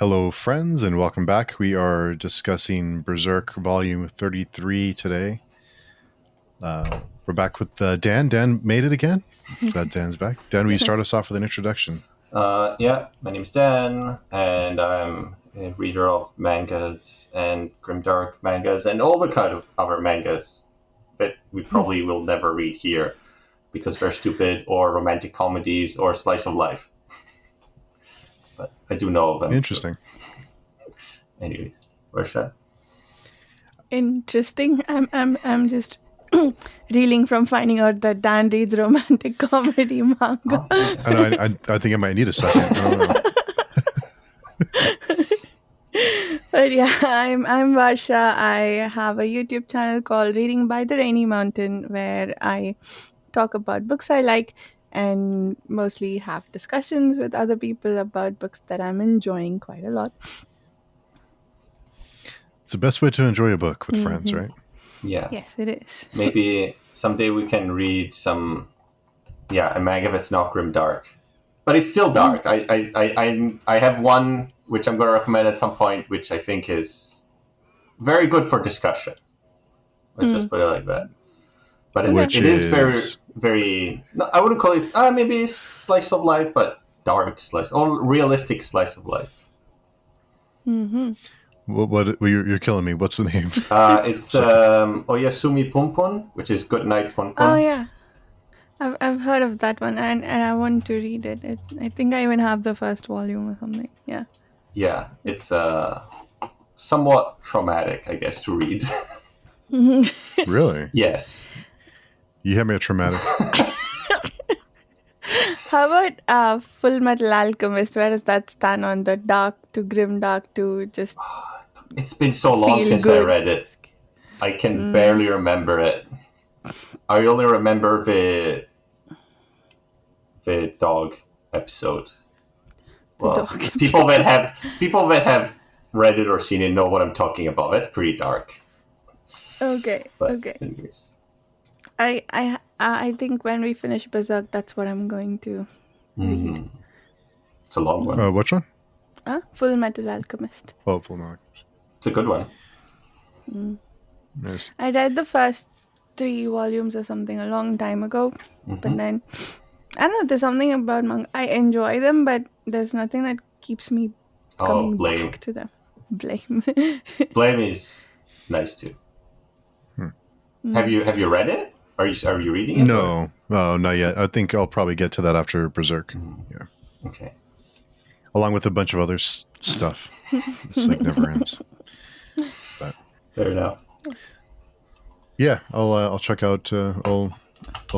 Hello, friends, and welcome back. We are discussing Berserk Volume 33 today. We're back with Dan. Dan made it again. Glad Dan's back. Dan, will you start us off with an introduction? Yeah, my name is Dan, and I'm a reader of mangas and grimdark mangas and all the kind of other mangas that we probably will never read here because they're stupid or romantic comedies or slice of life. But I do know of them. Interesting. Anyways, where's that? Interesting. I'm just reeling from finding out that Dan reads romantic comedy manga. I think I might need a second. I don't know. But yeah, I'm Varsha. I have a YouTube channel called Reading by the Rainy Mountain where I talk about books I like and mostly have discussions with other people about books that I'm enjoying quite a lot. It's the best way to enjoy a book with friends, right? Yeah. Yes, it is. Maybe someday we can read a manga that's not grimdark. But it's still dark. I have one which I'm going to recommend at some point, which I think is very good for discussion. Let's just put it like that. But it is very, very. No, I wouldn't call it. Maybe slice of life, but dark slice or realistic slice of life. Mm-hmm. What you're killing me. What's the name? It's Oyasumi Punpun, which is Good Night Punpun. Oh yeah. I've heard of that one, and I want to read it. I think I even have the first volume or something. Yeah. Yeah, it's somewhat traumatic, I guess, to read. Really? Yes. You have me a traumatic. How about Full Metal Alchemist? Where does that stand on the dark to grim dark to just? It's been so long since I read it. I can barely remember it. I only remember the dog episode. People that have read it or seen it know what I'm talking about. It's pretty dark. Okay. But okay. Anyways. I think when we finish Berserk, that's what I'm going to read. It's a long one. Which one? Full Metal Alchemist. Oh, Full Metal. It's a good one. Nice. I read the first 3 volumes or something a long time ago, but then I don't know. There's something about manga. I enjoy them, but there's nothing that keeps me coming back to them. Blame. Blame is nice too. Have you read it? Are you reading it? No, not yet. I think I'll probably get to that after Berserk. Yeah. Okay. Along with a bunch of other stuff. It's like never ends. But fair enough. Yeah, I'll check out. I'll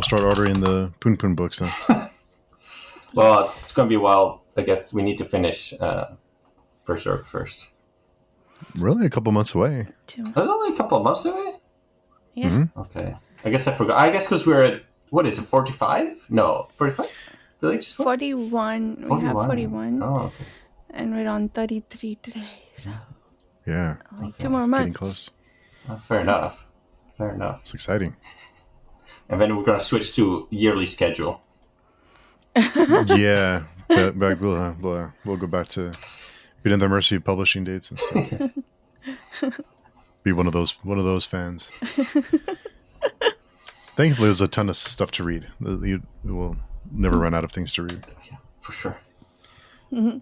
start ordering the Punpun books then. Well, it's gonna be a while. I guess we need to finish Berserk first. Really, a couple months away. Only a couple of months away. Yeah. Mm-hmm. Okay. I guess I forgot. I guess because we're at what is it? 45? No, 45. Did I just 41. We have 41. Oh, okay. And we're on 33 today. So Yeah. only 2 more months. Getting close. Fair enough. It's exciting. And then we're gonna switch to yearly schedule. Yeah. Back we'll go back to being at the mercy of publishing dates and stuff. Be one of those fans. Thankfully, there's a ton of stuff to read. You will never run out of things to read. Yeah, for sure. Mm-hmm.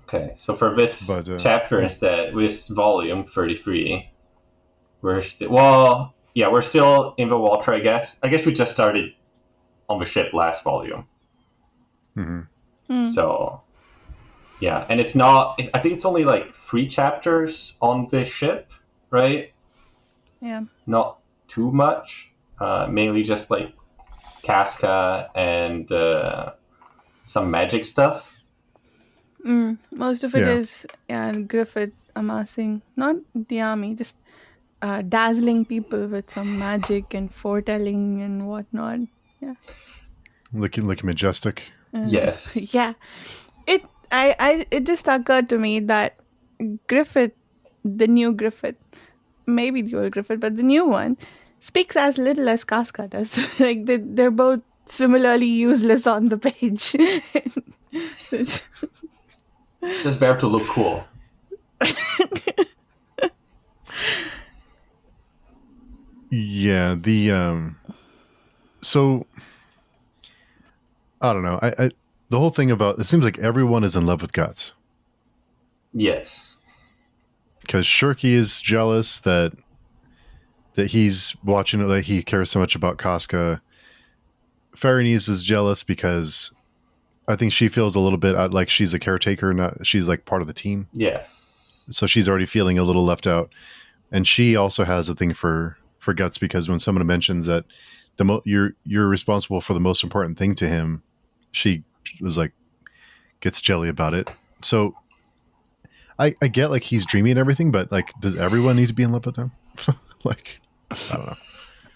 Okay, so for this chapter instead, this volume 33, we're still in the water. I guess we just started on the ship last volume. Mm-hmm. So yeah, and it's not. I think it's only like 3 chapters on the ship, right? Yeah. Not too much. Mainly just like Casca and some magic stuff. Most of it is Griffith amassing, not the army, just dazzling people with some magic and foretelling and whatnot. Yeah. Looking majestic. Yes. Yeah. It just occurred to me that Griffith, the new Griffith, maybe the old Griffith, but the new one, speaks as little as Casca does. Like they're both similarly useless on the page. It's just there to look cool. Yeah, so I don't know. I the whole thing about it seems like everyone is in love with Guts. Yes. Because Shirky is jealous that he's watching it, like he cares so much about Casca. Faranese is jealous because I think she feels a little bit like she's a caretaker, not she's like part of the team. Yes. So she's already feeling a little left out. And she also has a thing for Guts because when someone mentions that you're responsible for the most important thing to him, she was like gets jelly about it. So I get like he's dreamy and everything, but like, does everyone need to be in love with him? Like, I don't know.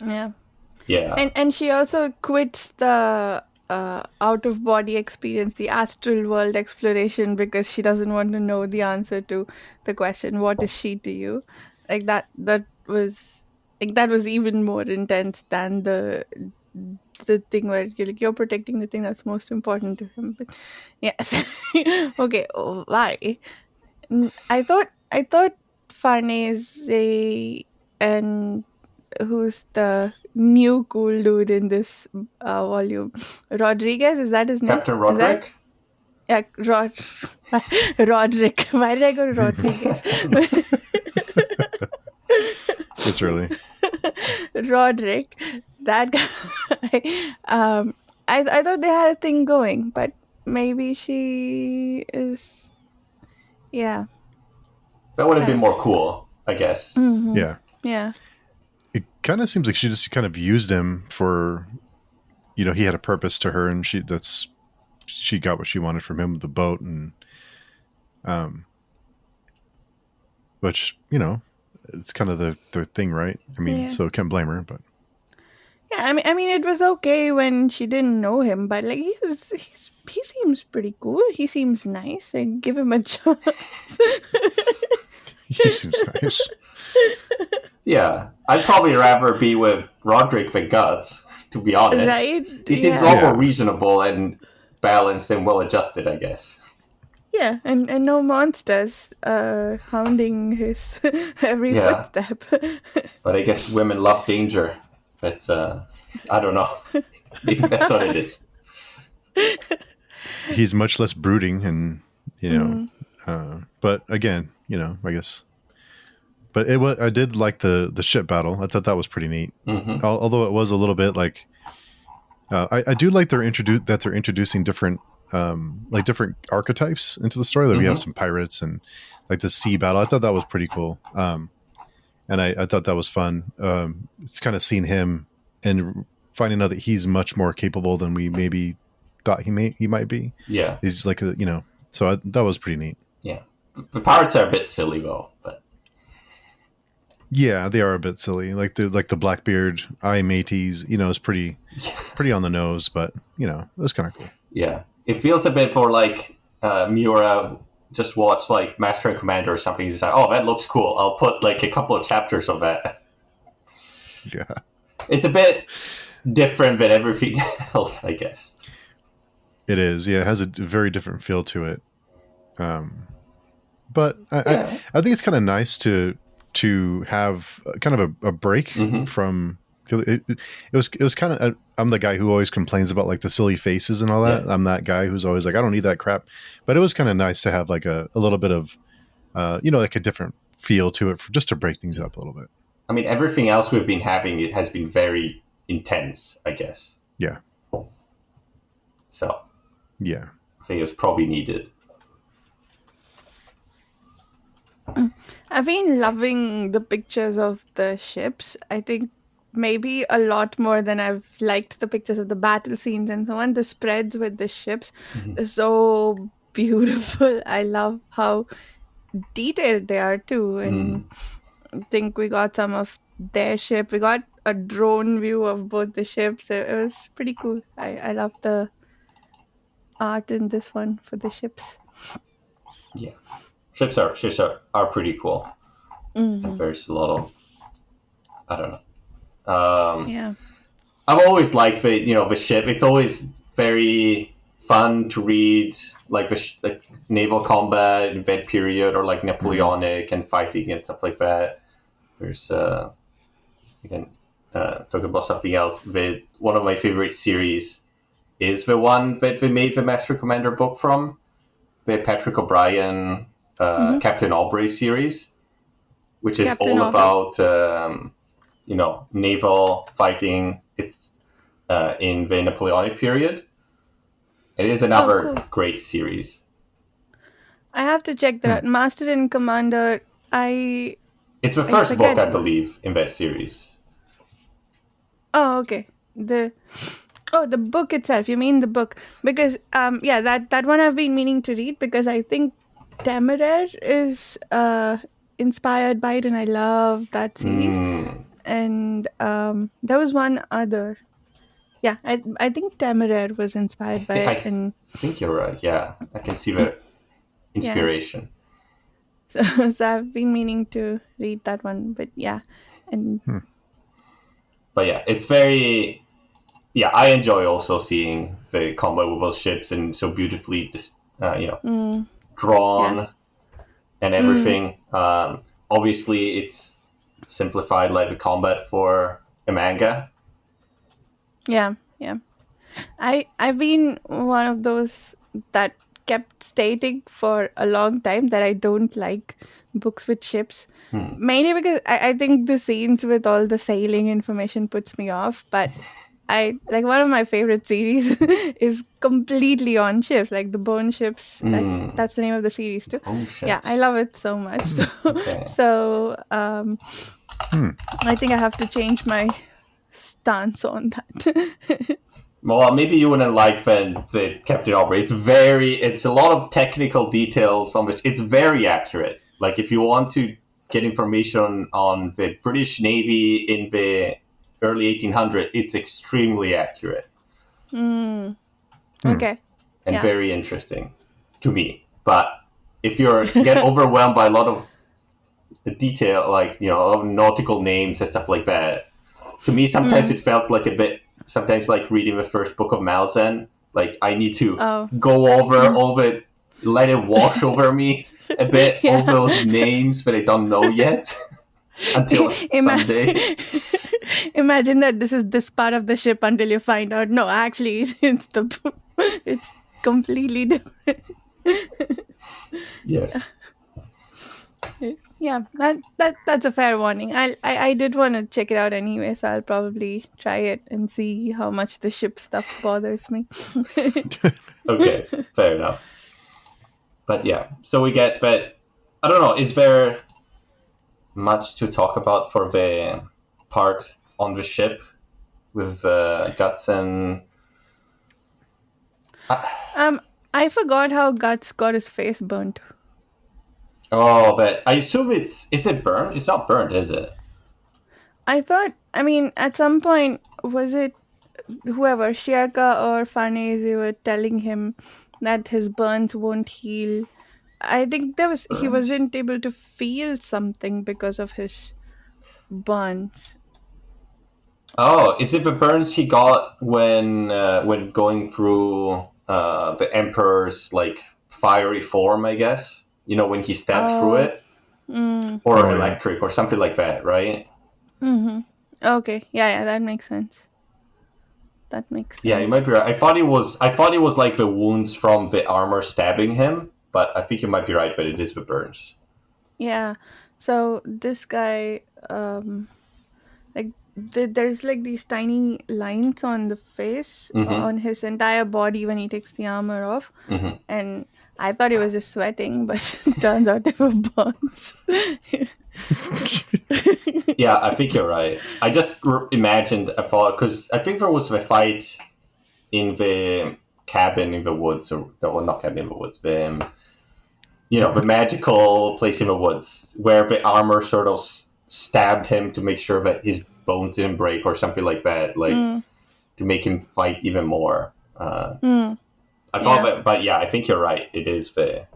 Yeah. Yeah. And she also quits the out of body experience, the astral world exploration, because she doesn't want to know the answer to the question, what is she to you? Like that was like that was even more intense than the thing where you're protecting the thing that's most important to him. But yes. Okay, why? I thought Farnese and who's the new cool dude in this volume? Rodriguez, is that his name? Captain Is that Roderick? yeah, Roderick? Why did I go to Rodriguez? It's early. Roderick, that guy. I thought they had a thing going, but maybe she is. Yeah. That would have I been don't more cool, I guess. know. Yeah. Yeah. It kind of seems like she just kind of used him for, he had a purpose to her, and she got what she wanted from him with the boat, and which it's kind of the thing, right? I mean, Yeah. so can't blame her, but Yeah, I mean, it was okay when she didn't know him, but like he seems pretty cool. He seems nice. Like, give him a chance. he seems nice. Yeah. I'd probably rather be with Roderick than Guts, to be honest. Right? He seems a Yeah. lot more reasonable and balanced and well adjusted, I guess. Yeah, and no monsters hounding his every Yeah. footstep. But I guess women love danger. That's I don't know. Maybe that's what it is. He's much less brooding, and but again, I guess. But I did like the ship battle. I thought that was pretty neat. Mm-hmm. Although it was a little bit like, I do like they're introducing different different archetypes into the story. Like we have some pirates and like the sea battle. I thought that was pretty cool. And I thought that was fun. It's kind of seeing him and finding out that he's much more capable than we maybe thought he might be. Yeah. He's like so that was pretty neat. Yeah. The pirates are a bit silly though, but yeah, they are a bit silly. Like the Blackbeard, I mateys, is pretty on the nose, but it was kind of cool. Yeah. It feels a bit more like Miura just watched like Master and Commander or something. He's like, oh, that looks cool. I'll put like a couple of chapters of that. Yeah. It's a bit different than everything else, I guess. It is. Yeah, it has a very different feel to it. But I think it's kind of nice to have kind of a break from. It was kind of. I'm the guy who always complains about like the silly faces and all that. Yeah. I'm that guy who's always like, I don't need that crap. But it was kind of nice to have like a little bit of, like a different feel to it, just to break things up a little bit. I mean, everything else we've been having, it has been very intense, I guess. Yeah. So. Yeah. I think it was probably needed. I've been loving the pictures of the ships. I think maybe a lot more than I've liked the pictures of the battle scenes and so on. The spreads with the ships are so beautiful. I love how detailed they are too. And I think we got some of their ship. We got a drone view of both the ships. It was pretty cool. I love the art in this one for the ships. Yeah. Ships are pretty cool. And there's a lot of, I don't know. Yeah. I've always liked the ship. It's always very fun to read, like like naval combat in that period, or like Napoleonic and fighting and stuff like that. There's again talk about something else. One of my favorite series is the one that they made the Master Commander book from, the Patrick O'Brien Captain Aubrey series, which is Captain all Aubrey. about naval fighting. It's in the Napoleonic period. It is another cool. great series. I have to check that out. Master and Commander, It's the first book, I believe, in that series. Oh, okay. The book itself. You mean the book? Because that one I've been meaning to read, because I think Temeraire is inspired by it, and I love that series. And there was one other. Yeah, I think Temeraire was inspired by it. And I think you're right. Yeah, I can see the inspiration. Yeah. So I've been meaning to read that one, but yeah, and. But yeah, it's very. Yeah, I enjoy also seeing the combat with those ships and so beautifully, drawn and everything. Obviously, it's simplified like the combat for a manga. Yeah. I've been one of those that kept stating for a long time that I don't like books with ships, mainly because I think the scenes with all the sailing information puts me off. But I like, one of my favorite series is completely on ships, like the Bone Ships. That's the name of the series too. Yeah, I love it so much. So I think I have to change my stance on that. Well, maybe you wouldn't like the Captain Aubrey. It's a lot of technical details on which it's very accurate. Like, if you want to get information on the British Navy in the early 1800s, it's extremely accurate. Okay. And very interesting to me. But if you get overwhelmed by a lot of the detail, like, a lot of nautical names and stuff like that, to me sometimes it felt like a bit. Sometimes, like reading the first book of Malzahn, like I need to go over all the, let it wash over me a bit, all those names that I don't know yet until someday. Imagine that this is this part of the ship until you find out, no, actually, it's completely different. Yes. Yeah, that's a fair warning. I did want to check it out anyway, so I'll probably try it and see how much the ship stuff bothers me. Okay, fair enough. But yeah, so we get that. I don't know, is there much to talk about for the part on the ship with Guts and... I forgot how Guts got his face burnt. Oh, but I assume is it burned? It's not burned, is it? I thought, at some point, was it whoever, Shiarka or Farnese, were telling him that his burns won't heal. I think he wasn't able to feel something because of his burns. Oh, is it the burns he got when going through the Emperor's like fiery form, I guess? When he stabbed through it? Or electric or something like that, right? Okay. Yeah, that makes sense. Yeah, you might be right. I thought it was like the wounds from the armor stabbing him, but I think you might be right, but it is the burns. Yeah. So this guy, there's like these tiny lines on the face, on his entire body when he takes the armor off, and I thought he was just sweating, but it turns out they were burns. Yeah, I think you're right. I just imagined a fall, because I think there was a fight in the cabin in the woods, or well, not cabin in the woods, the the magical place in the woods where the armor sort of stabbed him to make sure that his bones didn't break or something like that, like to make him fight even more. I thought, but yeah, I think you're right. It is the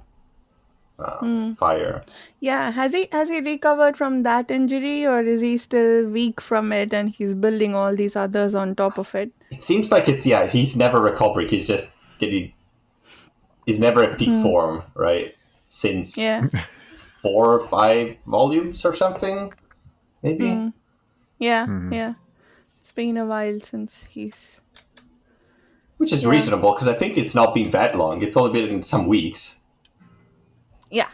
fire. Yeah, has he recovered from that injury, or is he still weak from it and he's building all these others on top of it? It seems like he's never recovered. He's just getting is never at peak form, right? Since 4 or 5 volumes or something, maybe. Yeah. It's been a while since he's. Which is reasonable, because I think it's not been that long. It's only been some weeks. Yeah.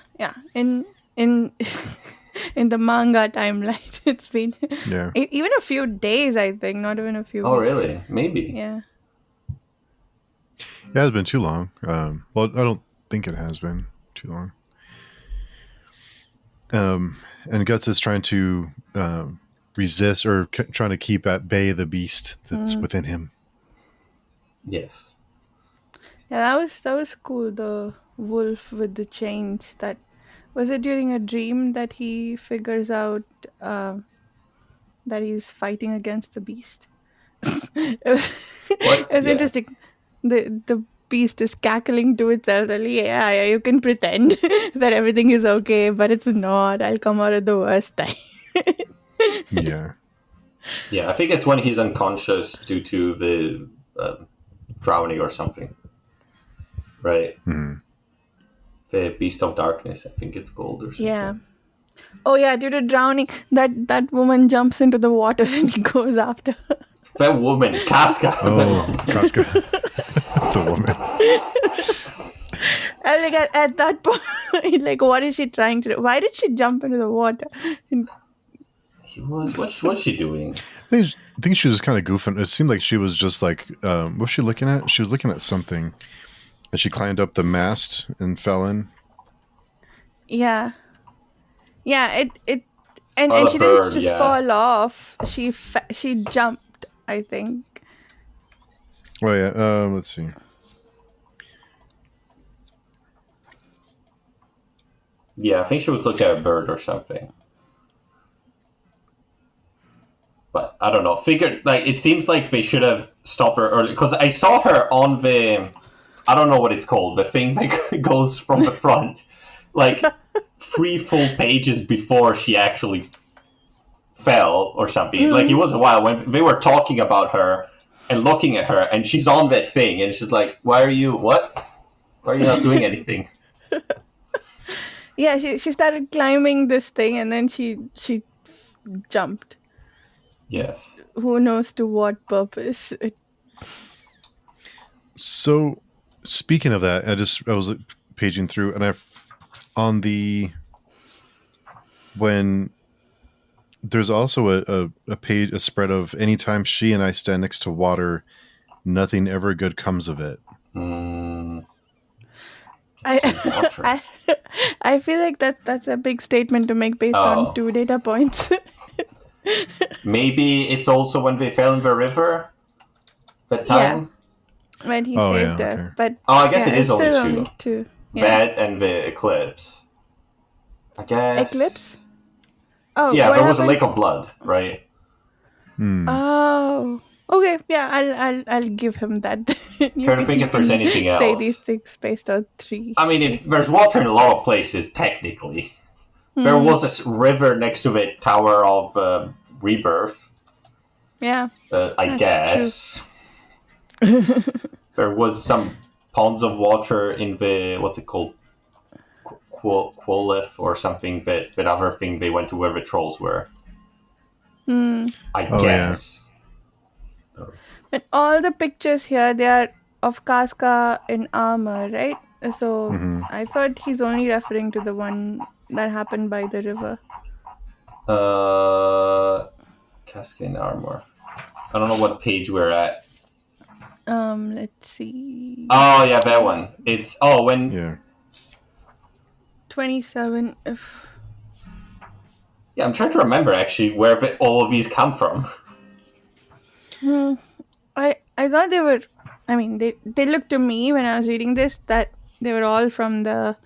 In in the manga timeline, it's been even a few days, I think, not even a few weeks. Oh, really? Maybe. Yeah. Yeah, it's been too long. Well, I don't think it has been too long. And Guts is trying to resist or trying to keep at bay the beast that's within him. Yes. Yeah, that was cool. The wolf with the chains. That was it during a dream that he figures out that he's fighting against the beast. It was interesting. The beast is cackling to itself. Like, yeah, you can pretend that everything is okay, but it's not. I'll come out at the worst time. Yeah. Yeah, I think it's when he's unconscious due to the drowning or something. Right? Mm-hmm. The Beast of Darkness, I think it's called, or something. Yeah. Oh yeah, due to drowning, that woman jumps into the water and he goes after her. That woman, Casca. Oh, Kanishka. The woman. And like at that point, like, what is she trying to do? Why did she jump into the water? What's she doing? I think she was kind of goofing. It seemed like she was just like, what was she looking at? She was looking at something. And she climbed up the mast and fell in. Yeah. And she didn't just fall off. She jumped, I think. Oh yeah. Let's see. Yeah, I think she was looking at a bird or something. But I don't know. It seems like they should have stopped her early, because I saw her on the, I don't know what it's called, the thing that goes from the front, like 3 full pages before she actually fell or something. Like, it was a while when they were talking about her and looking at her, and she's on that thing, and she's like, why are you not doing anything? Yeah, she started climbing this thing, and then she jumped. Yes. Who knows to what purpose? So, speaking of that, I was paging through, and when there's also a page, a spread of anytime she and I stand next to water, nothing ever good comes of it. I feel like that's a big statement to make based on 2 data points. Maybe it's also when they fell in the river that time. Yeah, when he saved her. Okay. But I guess it is only two. Yeah. That and the eclipse. I guess. Eclipse? Oh, yeah, there was happened? a lake of blood, right? Oh, okay. Yeah, I'll give him that. Trying to think if there's anything else. Say these things based on 3. I mean, there's water in a lot of places, technically. There was a river next to the Tower of Rebirth. Yeah. I guess. There was some ponds of water in the, what's it called? Quolith or something, that other thing they went to where the trolls were. I guess. Yeah. But all the pictures here, they are of Casca in armor, right? So I thought he's only referring to the one that happened by the river. Casca in armor. I don't know what page we're at. Let's see. Oh yeah, that one. It's when. Yeah. 27. Yeah, I'm trying to remember actually where all of these come from. I thought they were. I mean, they looked to me when I was reading this that they were all from the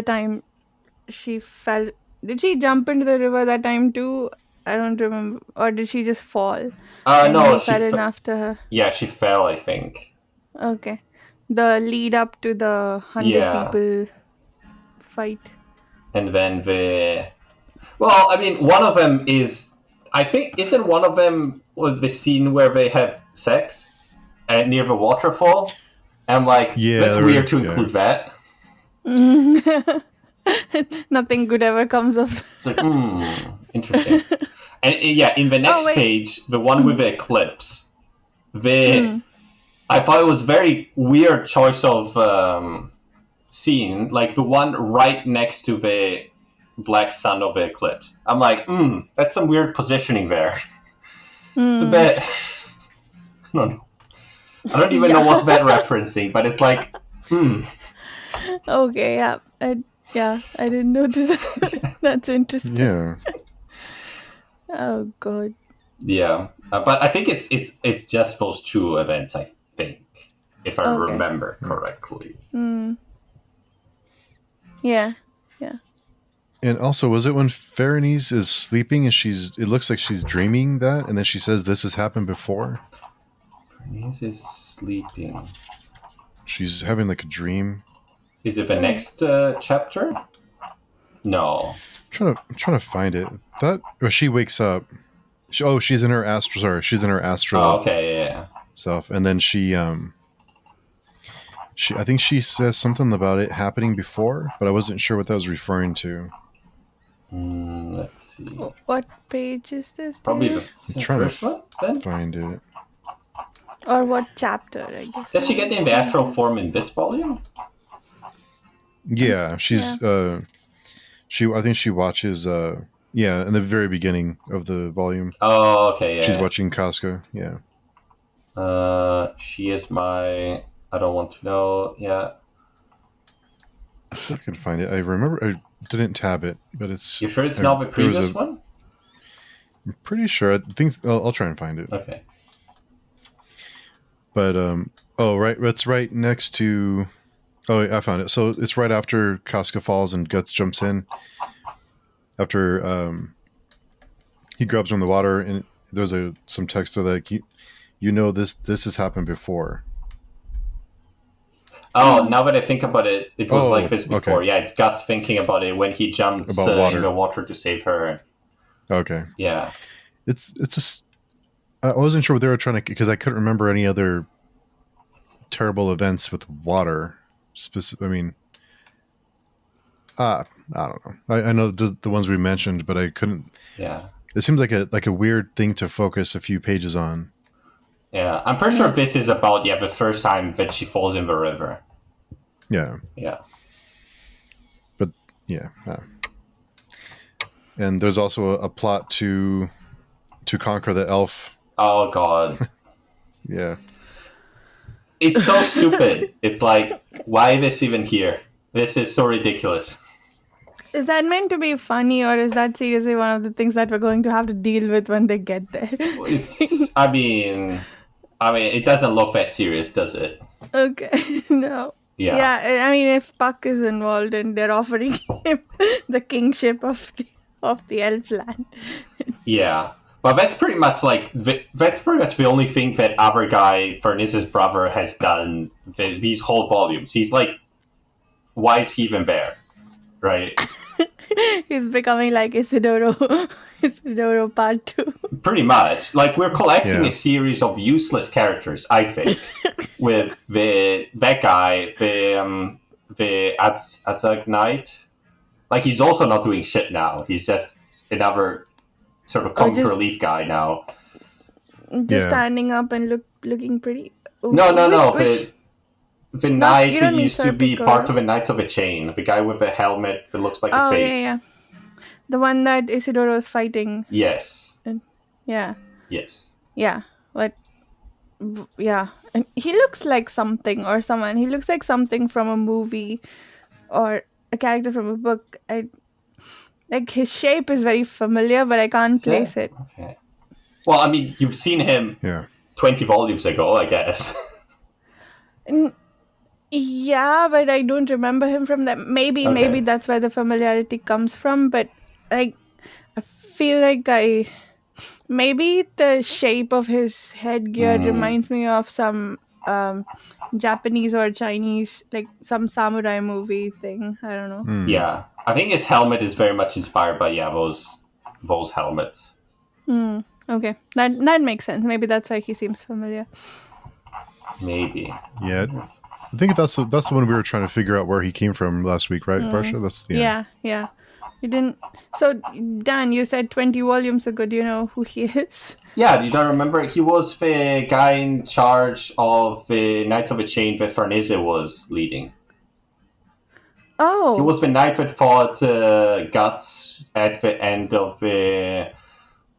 time she fell. Did she jump into the river that time too? I don't remember. Or did she just fall? No, she fell in after her. Yeah, she fell, I think. Okay. The lead up to the 100 people fight. And then well, I mean, one of them is, I think, isn't one of them the scene where they have sex near the waterfall? And I'm like, Yeah, that's there- weird to yeah. include that. Nothing good ever comes of It's like, interesting. And yeah, in the next wait. page, the one with the eclipse, Hmm. I thought it was very weird choice of scene, like the one right next to the black sun of the eclipse. I'm like, that's some weird positioning there. It's a bit. I don't even know what's that referencing, but it's like, Okay, yeah. I didn't notice that. That's interesting. Yeah. Oh god. Yeah, but I think it's just those two events. I think, if I Okay. remember correctly. Yeah. And also, was it when Ferranese is sleeping and it looks like she's dreaming that, and then she says this has happened before? Bernice is sleeping. She's having like a dream. Is it the next chapter? No. I'm trying to find it. Or she wakes up. She's in her astral. Sorry, she's in her astral. Oh, okay, yeah. Self, and then she I think she says something about it happening before, but I wasn't sure what that was referring to. Let's see. What page is this? Probably dear? the trying to first one, then? Find it. Or what chapter, I guess. Does she get in the astral form in this volume? Yeah, she's I think she watches in the very beginning of the volume. Oh, okay, yeah. She's watching Casca, yeah. She is my... I don't want to know, yeah. See if I can find it. I remember I didn't tab it, but it's... You sure it's not the previous one? I'm pretty sure. I think I'll try and find it. Okay. But, right, that's right next to... Oh, I found it. So it's right after Casca falls and Guts jumps in. After he grabs her in the water, and there's some text there like, this has happened before. Oh, now that I think about it, it was like this before. Okay. Yeah, it's Guts thinking about it when he jumps in the water to save her. Okay. Yeah. I wasn't sure what they were trying to... Because I couldn't remember any other terrible events with water. I mean... I don't know. I know the ones we mentioned, but I couldn't... Yeah. It seems like a weird thing to focus a few pages on. Yeah, I'm pretty sure this is about, the first time that she falls in the river. Yeah. Yeah. But, yeah. And there's also a plot to conquer the elf. Oh, God. Yeah. It's so stupid. It's like, why this even here? This is so ridiculous. Is that meant to be funny, or is that seriously one of the things that we're going to have to deal with when they get there? I mean, it doesn't look that serious, does it? Okay, no. Yeah. I mean, if Puck is involved and they're offering him the kingship of the elf land. Yeah. But that's pretty much the only thing that other guy, Vernice's brother, has done these whole volumes. He's like, why is he even there? Right? He's becoming like Isidoro part 2. Pretty much. Like, we're collecting a series of useless characters, I think. With that guy, the Azag Knight. Like, he's also not doing shit now. He's just another sort of comic relief guy now. Just standing up and looking pretty. No. The knight who used to be part of the Knights of the Chain. The guy with the helmet that looks like a face. Yeah. The one that Isidoro is fighting. Yes. Yeah. Yes. Yeah. But... Yeah. And he looks like something or someone. He looks like something from a movie or a character from a book. Like, his shape is very familiar, but I can't place it. Okay. Well, I mean, you've seen him 20 volumes ago, I guess. Yeah, but I don't remember him from that. Maybe that's where the familiarity comes from, but I feel like maybe the shape of his headgear reminds me of some Japanese or Chinese, like some samurai movie thing. I don't know. Yeah, I think his helmet is very much inspired by those helmets. Okay, that makes sense. Maybe that's why he seems familiar. Maybe. Yeah. I think that's the one we were trying to figure out where he came from last week, right, Barsha? That's Yeah. You didn't. So Dan, you said 20 volumes ago. Do you know who he is? Yeah, you don't remember? He was the guy in charge of the Knights of the Chain that Farnese was leading. Oh. He was the knight that fought Guts at the end of the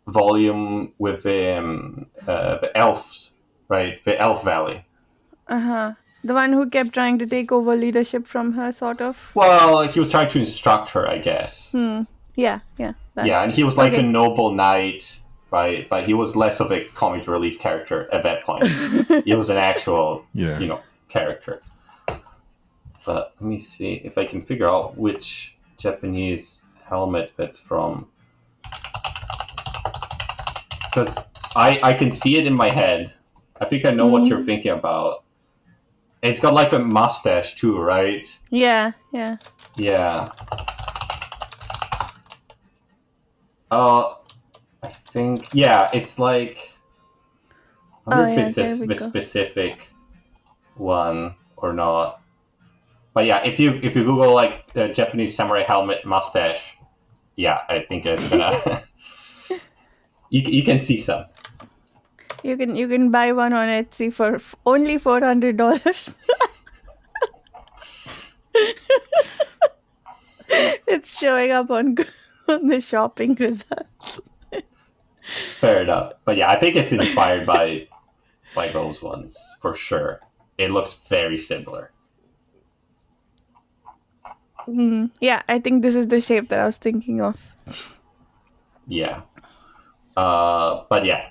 volume with the elves, right? The Elf Valley. The one who kept trying to take over leadership from her, sort of. Well, he was trying to instruct her, I guess. Yeah. That. Yeah, and he was like a noble knight, right? But he was less of a comic relief character at that point. He was an actual, character. But let me see if I can figure out which Japanese helmet that's from. Because I can see it in my head. I think I know what you're thinking about. It's got like a mustache too, right? Yeah. Yeah. I think, it's like... I wonder if it's a specific one or not. But yeah, if you Google like the Japanese samurai helmet mustache, I think it's gonna... you can see some. You can buy one on Etsy for only $400. It's showing up on the shopping results. Fair enough. But yeah, I think it's inspired by those ones, for sure. It looks very similar. Yeah, I think this is the shape that I was thinking of. Yeah. But yeah,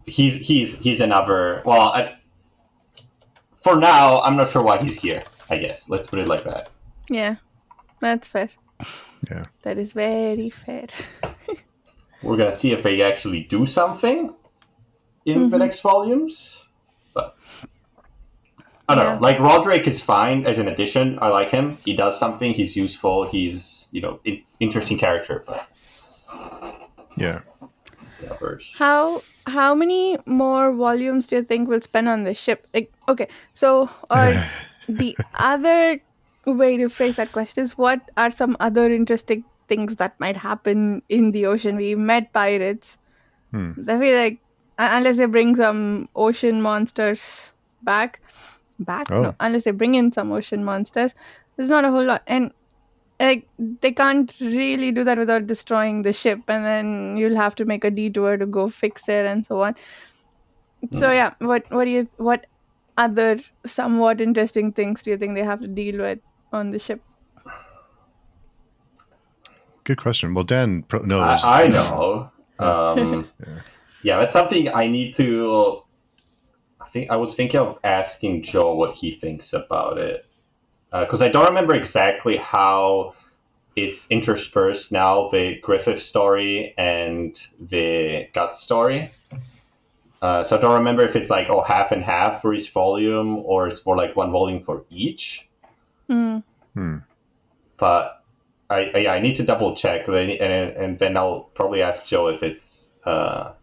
he's another... Well, for now, I'm not sure why he's here, I guess. Let's put it like that. Yeah, that's fair. Yeah. That is very fair. We're going to see if they actually do something in the next volumes. But I don't know. Like, Roderick is fine as an addition. I like him. He does something. He's useful. He's, interesting character. But yeah. How many more volumes do you think we'll spend on the ship? Like, okay, so the other way to phrase that question is, what are some other interesting things that might happen in the ocean? We met pirates. I feel like unless they bring some ocean monsters back, no, unless they bring in some ocean monsters, there's not a whole lot. And like, they can't really do that without destroying the ship, and then you'll have to make a detour to go fix it and so on. So yeah, what other somewhat interesting things do you think they have to deal with on the ship? Good question. Well, Dan knows. I know. That's something I need to... I was thinking of asking Joe what he thinks about it. Because I don't remember exactly how it's interspersed now, the Griffith story and the Guts story. So I don't remember if it's like, half and half for each volume, or it's more like one volume for each. But I need to double check, and then I'll probably ask Joe if it's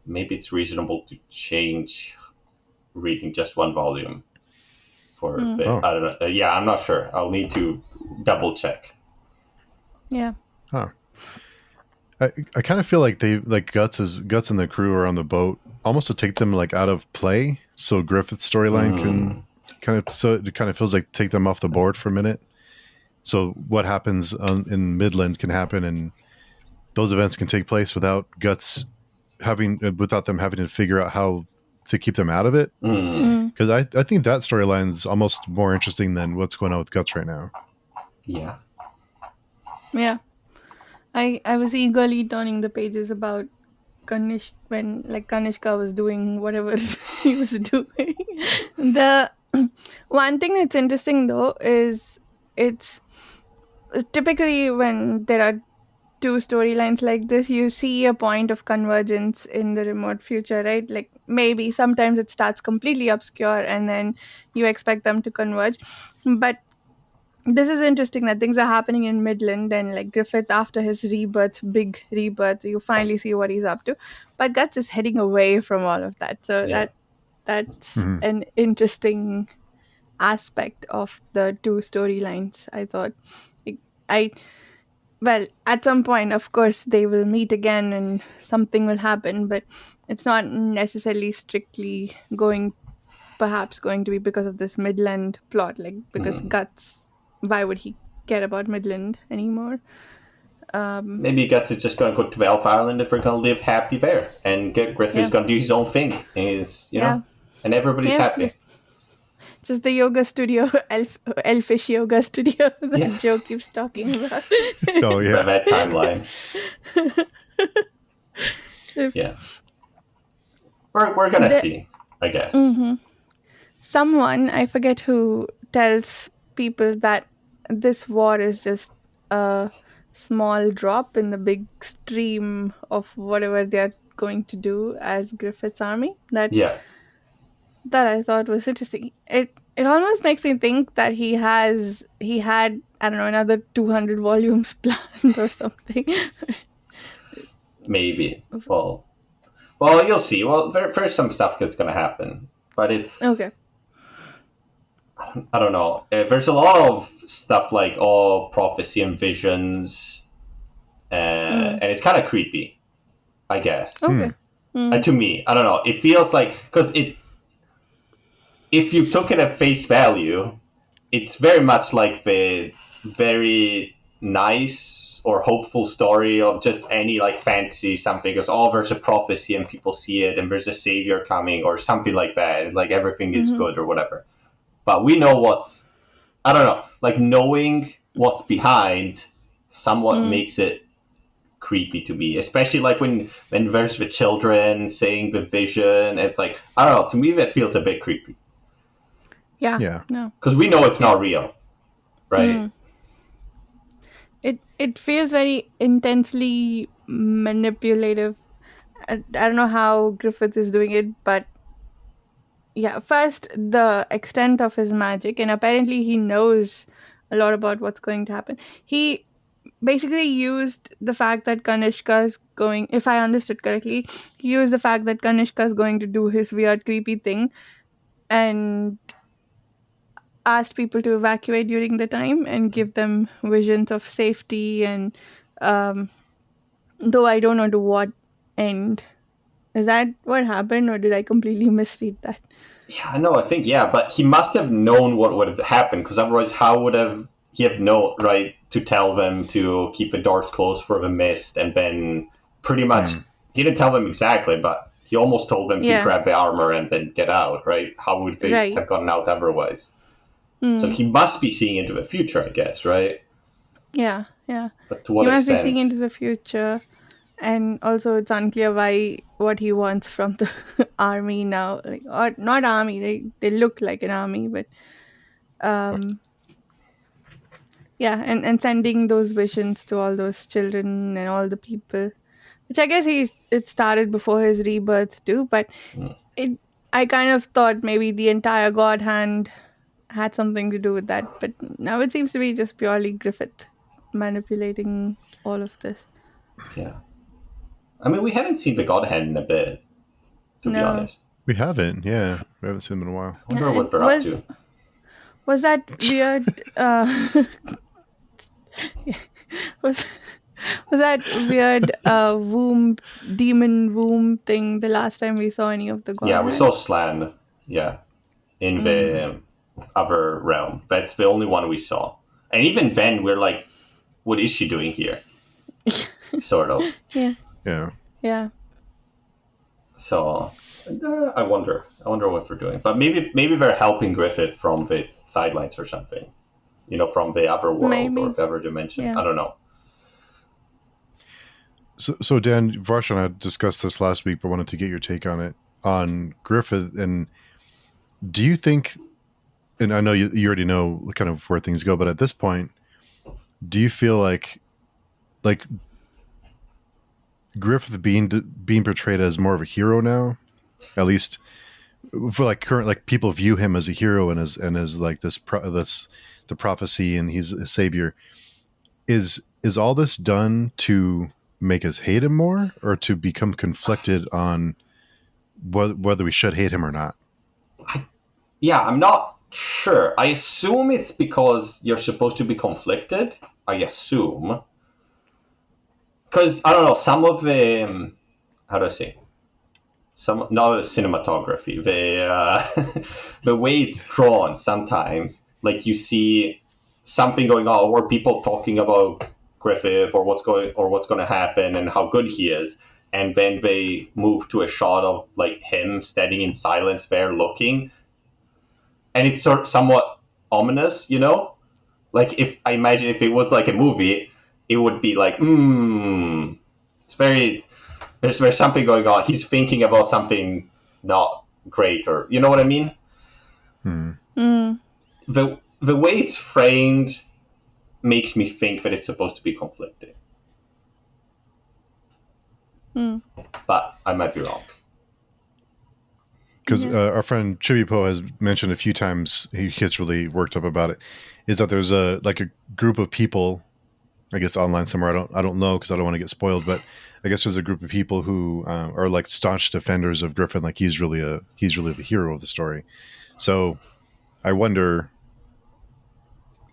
maybe it's reasonable to change reading just one volume for a bit. I don't know. I'm not sure. I'll need to double check. Yeah. I kind of feel like they Guts and the crew are on the boat almost to take them like out of play, so Griffith's storyline can it kind of feels like take them off the board for a minute. So what happens in Midland can happen, and those events can take place without Guts without them having to figure out how to keep them out of it. Because I think that storyline is almost more interesting than what's going on with Guts right now. Yeah. I was eagerly turning the pages about Kanishka when Kanishka was doing whatever he was doing. The one thing that's interesting though is it's typically when there are two storylines like this, you see a point of convergence in the remote future, right? Like maybe sometimes it starts completely obscure and then you expect them to converge. But this is interesting that things are happening in Midland, and like Griffith, after his big rebirth, you finally see what he's up to. But Guts is heading away from all of that. So that's an interesting aspect of the two storylines. I thought, Like, I well, at some point, of course, they will meet again and something will happen, but it's not necessarily strictly perhaps going to be because of this Midland plot, like because Guts, why would he care about Midland anymore? Maybe Guts is just going to go to Elf Island if we're going to live happy there, and Griffith is Yeah. going to do his own thing, and and everybody's happy. Just the yoga studio, elfish yoga studio that Joe keeps talking about. Oh yeah, That timeline. Yeah, we're gonna see, I guess. Mm-hmm. Someone, I forget who, tells people that this war is just a small drop in the big stream of whatever they're going to do as Griffith's army. That I thought was interesting. It almost makes me think that he had, I don't know, another 200 volumes planned or something. Maybe. Well, you'll see. Well, there's some stuff that's going to happen, but it's okay. I don't know. There's a lot of stuff like prophecy and visions, and it's kind of creepy, I guess. Okay. To me, I don't know. It feels like because if you took it at face value, it's very much like the very nice or hopeful story of just any like fantasy something, because there's a prophecy and people see it and there's a savior coming or something like that, like everything is good or whatever. But we know I don't know, like knowing what's behind somewhat makes it creepy to me, especially like when there's the children saying the vision. It's like, I don't know, to me that feels a bit creepy. Yeah. No. Because we know it's not real, right? It feels very intensely manipulative. I don't know how Griffith is doing it, but yeah, first the extent of his magic, and apparently he knows a lot about what's going to happen. He basically used the fact that Kanishka is going, if I understood correctly, he used the fact that Kanishka is going to do his weird creepy thing and asked people to evacuate during the time and give them visions of safety, and though I don't know to what end. Is that what happened, or did I completely misread that? Yeah, no, I think but he must have known what would have happened, because otherwise how would he have known, right, to tell them to keep the doors closed for the mist, and then pretty much he didn't tell them exactly, but he almost told them to grab the armor and then get out, right? How would they have gotten out otherwise? So he must be seeing into the future, I guess, right? Yeah. But to what extent? He must be seeing into the future, and also it's unclear what he wants from the army now, like, or not army. They look like an army, but and sending those visions to all those children and all the people, which I guess it started before his rebirth too. But I kind of thought maybe the entire God Hand had something to do with that, but now it seems to be just purely Griffith manipulating all of this. Yeah. I mean, we haven't seen the God Hand in a bit, to be honest. We haven't, yeah. We haven't seen them in a while. I wonder what they're up to. Was that weird... was that weird demon womb thing the last time we saw any of the God Hand? We saw Slan, in the other realm. That's the only one we saw. And even then, we're like, what is she doing here? Sort of. Yeah. So, I wonder what they're doing. But maybe they're helping Griffith from the sidelines or something. From the other world or the other dimension. I don't know. So Dan, Varsha and I discussed this last week, but wanted to get your take on it, on Griffith. And do you think, and I know you already know kind of where things go, but at this point, do you feel like Griffith being portrayed as more of a hero now, at least for like current, like people view him as a hero and as like this the prophecy, and he's a savior. Is all this done to make us hate him more, or to become conflicted on whether we should hate him or not? I'm not Sure. I assume it's because you're supposed to be conflicted. I assume. Because, I don't know, some of the. How do I say? Some not the cinematography, the way it's drawn sometimes. Like you see something going on, or people talking about Griffith or what's going to happen and how good he is, and then they move to a shot of like him standing in silence there looking, and it's sort of somewhat ominous, you know. Like if I imagine if it was like a movie, it would be like, it's very there's something going on. He's thinking about something not great, or you know what I mean. Mm. The way it's framed makes me think that it's supposed to be conflicted, but I might be wrong. Because our friend Chibipo has mentioned a few times, he gets really worked up about it, is that there's a group of people, I guess online somewhere, I don't know because I don't want to get spoiled, but I guess there's a group of people who are like staunch defenders of Griffin, like he's really the hero of the story. So I wonder,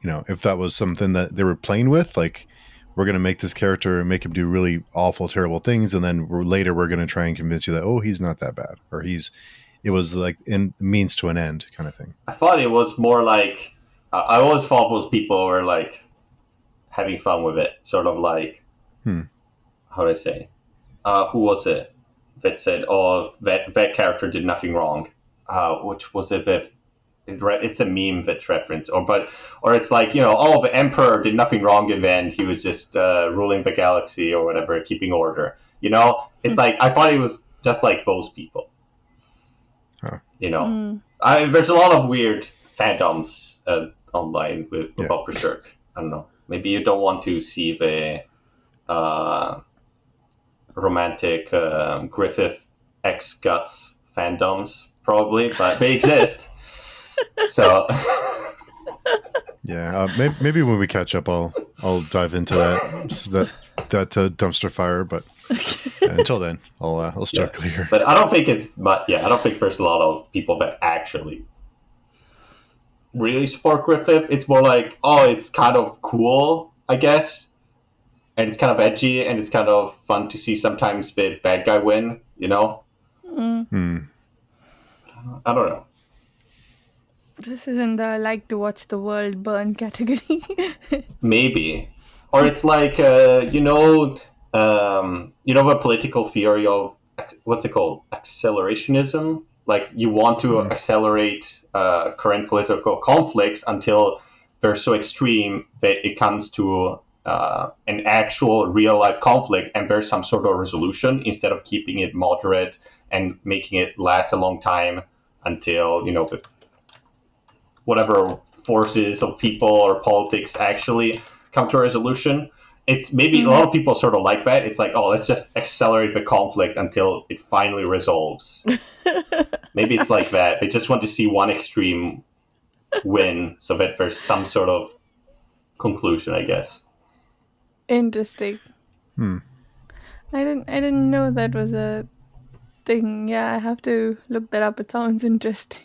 if that was something that they were playing with, like we're going to make this character and make him do really awful, terrible things, and then later we're going to try and convince you that, oh, he's not that bad, or it was like in means to an end kind of thing. I thought it was more like I always thought those people were like having fun with it, sort of like how do I say? Who was it that said, "Oh, that character did nothing wrong"? Which was it? It's a meme that's referenced, or it's like oh, the emperor did nothing wrong in the end. He was just ruling the galaxy or whatever, keeping order. It's like I thought it was just like those people. Huh. There's a lot of weird fandoms online about Berserk. I don't know. Maybe you don't want to see the romantic Griffith X Guts fandoms, probably, but they exist. So yeah, maybe when we catch up, I'll dive into that dumpster fire. But until then, I'll start clear. But I don't think I don't think there's a lot of people that actually really support Griffith. It's more like, oh, it's kind of cool, I guess, and it's kind of edgy, and it's kind of fun to see sometimes the bad guy win. I don't know. This is in the like to watch the world burn category. Maybe, or it's like the political theory of what's it called, accelerationism. Like you want to accelerate current political conflicts until they're so extreme that it comes to an actual real life conflict, and there's some sort of resolution instead of keeping it moderate and making it last a long time until whatever forces of people or politics actually come to a resolution. It's maybe a lot of people sort of like that. It's like, oh, let's just accelerate the conflict until it finally resolves. Maybe it's like that. They just want to see one extreme win so that there's some sort of conclusion, I guess. Interesting. I didn't know that was a thing. Yeah, I have to look that up. It sounds interesting.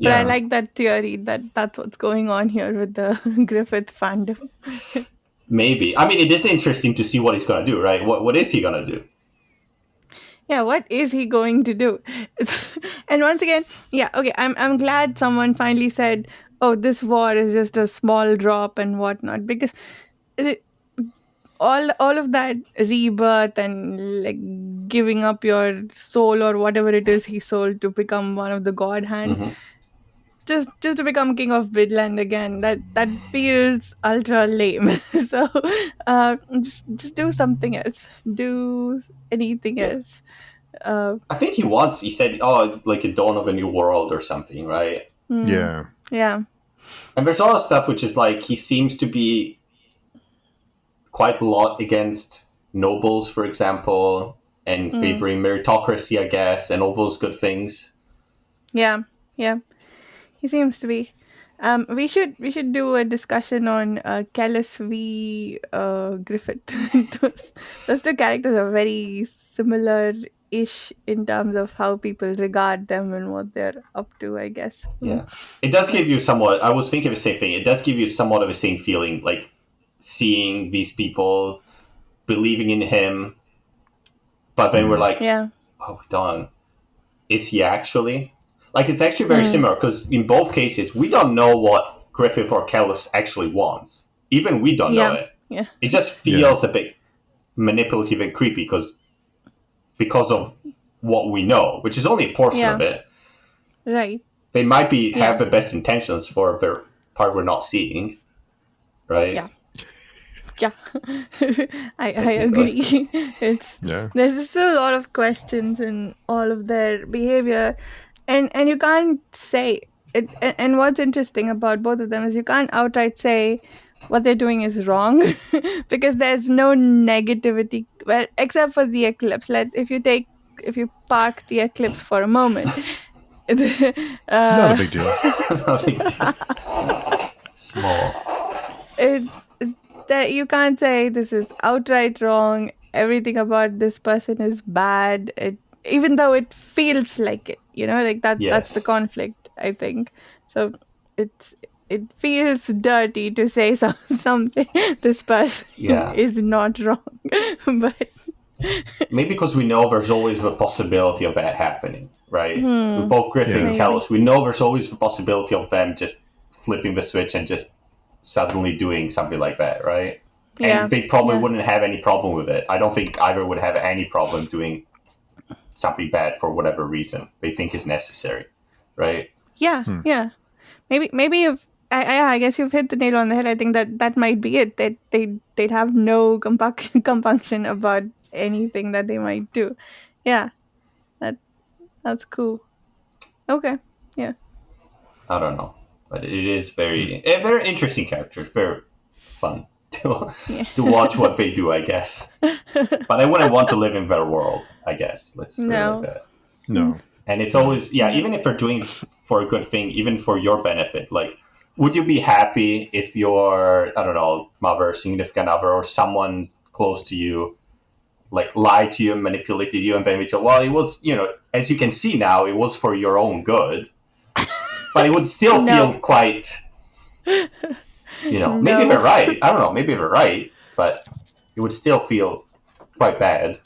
But I like that theory that's what's going on here with the Griffith fandom. Maybe. I mean, it is interesting to see what he's going to do, right? What is he going to do? Yeah, what is he going to do? And once again, okay, I'm glad someone finally said, oh, this war is just a small drop and whatnot, because all of that rebirth and like giving up your soul or whatever it is he sold to become one of the god hand, just to become king of Midland again, that feels ultra lame. So just do something else, do anything else. I think he said, oh, like a dawn of a new world or something, right? Yeah. And there's all stuff which is like, he seems to be quite a lot against nobles, for example, and favoring meritocracy, I guess, and all those good things. Yeah. He seems to be. We should do a discussion on Kellis v. Griffith. Those two characters are very similar ish in terms of how people regard them and what they're up to, I guess. Yeah. It does give you somewhat, I was thinking the same thing. It does give you somewhat of the same feeling, like seeing these people believing in him, but then we're like, Yeah. oh, darn, is he actually? Like, it's actually very similar, because in both cases, we don't know what Griffith or Kellis actually wants. Even we don't know Yeah. it. Yeah. It just feels a bit manipulative and creepy because of what we know, which is only a portion of it. Right. They might have the best intentions for the part we're not seeing, right? Yeah. Yeah. I agree. There's still a lot of questions in all of their behavior, and you can't say it. And what's interesting about both of them is you can't outright say what they're doing is wrong because there's no negativity, well, except for the eclipse. If you park the eclipse for a moment. Not a big deal. Small. That you can't say this is outright wrong. Everything about this person is bad. Even though it feels like it, like that. Yes. That's the conflict, I think. So it feels dirty to say something. This person is not wrong, but maybe because we know there's always the possibility of that happening, right? With both Griffith and Kellis, we know there's always the possibility of them just flipping the switch and just suddenly doing something like that, right? And they probably wouldn't have any problem with it. I don't think either would have any problem doing something bad for whatever reason they think is necessary, right? Yeah. Maybe if I guess you've hit the nail on the head. I think that might be it. That they'd have no compunction about anything that they might do. Yeah, that's cool. Okay, yeah. I don't know, but it is very interesting characters. Very fun to watch what they do, I guess. But I wouldn't want to live in their world, I guess. Let's put it like that. No. And it's always even if they're doing for a good thing, even for your benefit, like, would you be happy if your, I don't know, mother, significant other, or someone close to you, like, lied to you, manipulated you, and then we well, it was, as you can see now, it was for your own good, but it would still feel quite, maybe they're right. I don't know, maybe they're right, but it would still feel quite bad.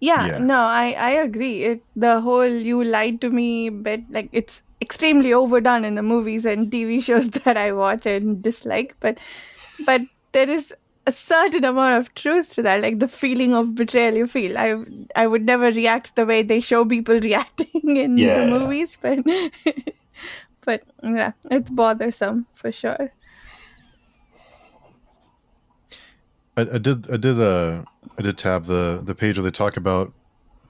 Yeah. No, I agree. The whole "you lied to me" bit, like, it's extremely overdone in the movies and TV shows that I watch and dislike, but there is a certain amount of truth to that, like the feeling of betrayal you feel. I would never react the way they show people reacting in the movies, but yeah, it's bothersome for sure. I did tab the page where they talk about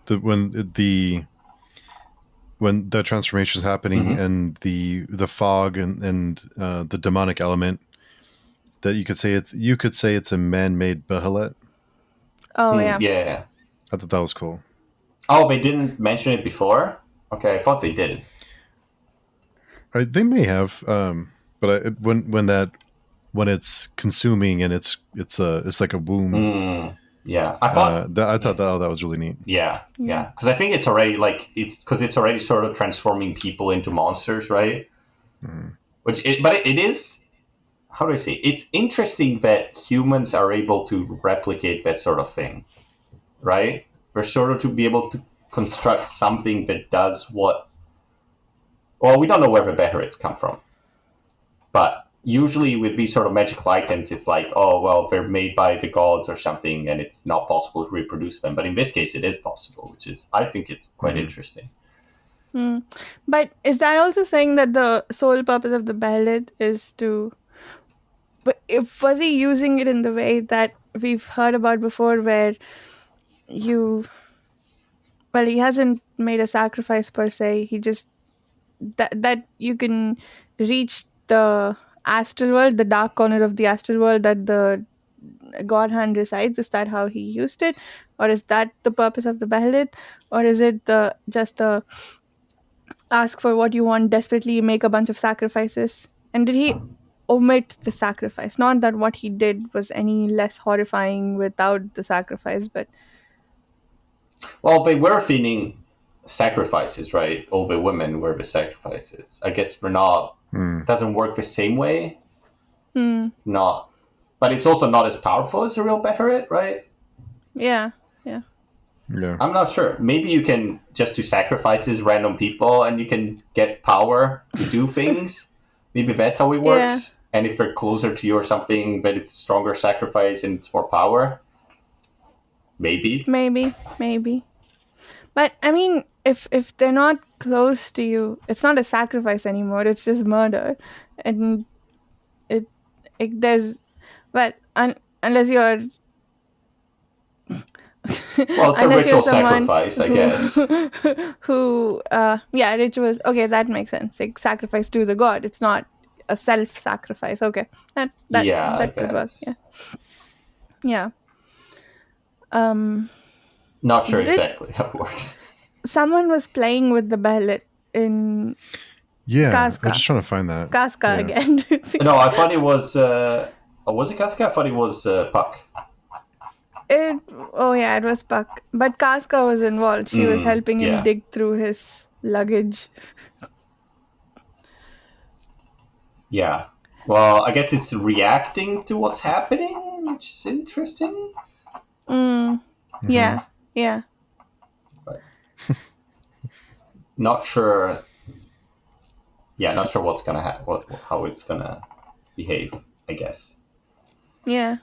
when the transformation is happening and the fog and the demonic element, that you could say it's a man-made Bahamut. Oh yeah. Yeah. I thought that was cool. Oh, they didn't mention it before? Okay, I thought they did. They may have, but when it's consuming and it's like a womb. Yeah, I thought that was really neat. Yeah, because I think it's already it's already sort of transforming people into monsters, right? But it is, how do I say? It's interesting that humans are able to replicate that sort of thing, right? We're sort of to be able to construct something that does what. Well, we don't know where the Beharits come from, but usually with these sort of magical items, it's like, oh, well, they're made by the gods or something, and it's not possible to reproduce them. But in this case, it is possible, I think it's quite interesting. But is that also saying that the sole purpose of the Behelit is to... But was he using it in the way that we've heard about before, where he hasn't made a sacrifice per se, he just... that you can reach the astral world, the dark corner of the astral world that the god hand resides? Is that how he used it, or is that the purpose of the Behelit, or is it just the ask for what you want desperately, make a bunch of sacrifices? And did he omit the sacrifice? Not that what he did was any less horrifying without the sacrifice, but Well, they were feeling sacrifices, right? All the women were the sacrifices. I guess we're not. Doesn't work the same way. Not, but it's also not as powerful as a real Beharit, right? Yeah. I'm not sure. Maybe you can just do sacrifices, random people, and you can get power to do things. Maybe that's how it works. Yeah. And if they're closer to you or something, then it's a stronger sacrifice and it's more power. Maybe. But I mean, if they're not close to you, it's not a sacrifice anymore. It's just murder, and it there's, but unless you're Well, it's a unless you're ritual someone sacrifice, I guess. who yeah, rituals. Okay, that makes sense. Like sacrifice to the god. It's not a self-sacrifice. Okay, Yeah, I that could work. guess. Yeah. Not sure Did exactly how it works. someone was playing with the ballot in Yeah, I Casca? was just trying to find that. Casca Yeah. again. No, I thought it was. Was it Casca? I thought it was Puck. It was Puck, but Casca was involved. She was helping him yeah. dig through his luggage. Yeah. Well, I guess it's reacting to what's happening, which is interesting. Yeah. But not sure. Yeah, not sure what's gonna happen. How it's gonna behave. I guess. Yeah.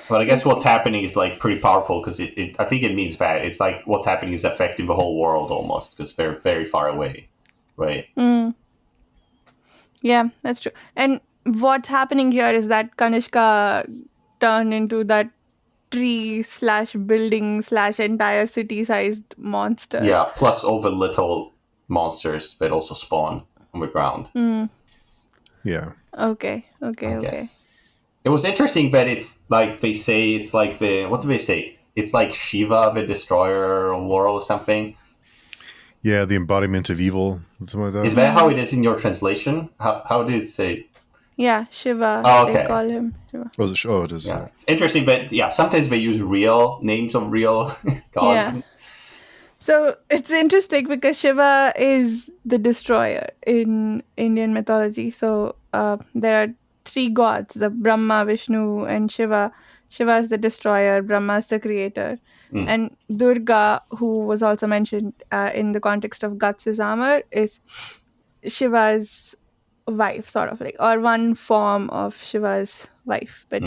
But I guess what's happening is like pretty powerful because I think it means that it's like what's happening is affecting the whole world almost because they're very far away, right? Yeah, that's true. And what's happening here is that Kanishka turned into that tree/building/ entire city-sized monster. Yeah, plus all the little monsters that also spawn on the ground. Yeah. Okay. Guess. It was interesting that it's like they say it's like what do they say? It's like Shiva, the destroyer of world or something. Yeah, the embodiment of evil, something like that. Is that how it is in your translation? How did it say? Yeah, Shiva. Oh, okay. They call him Shiva. Oh, it is. Yeah. It's interesting, but yeah, sometimes they use real names of real gods. Yeah. So it's interesting because Shiva is the destroyer in Indian mythology. So there are three gods: the Brahma, Vishnu, and Shiva. Shiva is the destroyer, Brahma is the creator, and Durga, who was also mentioned in the context of Guts' armor, is Shiva's wife, sort of like, or one form of Shiva's wife. But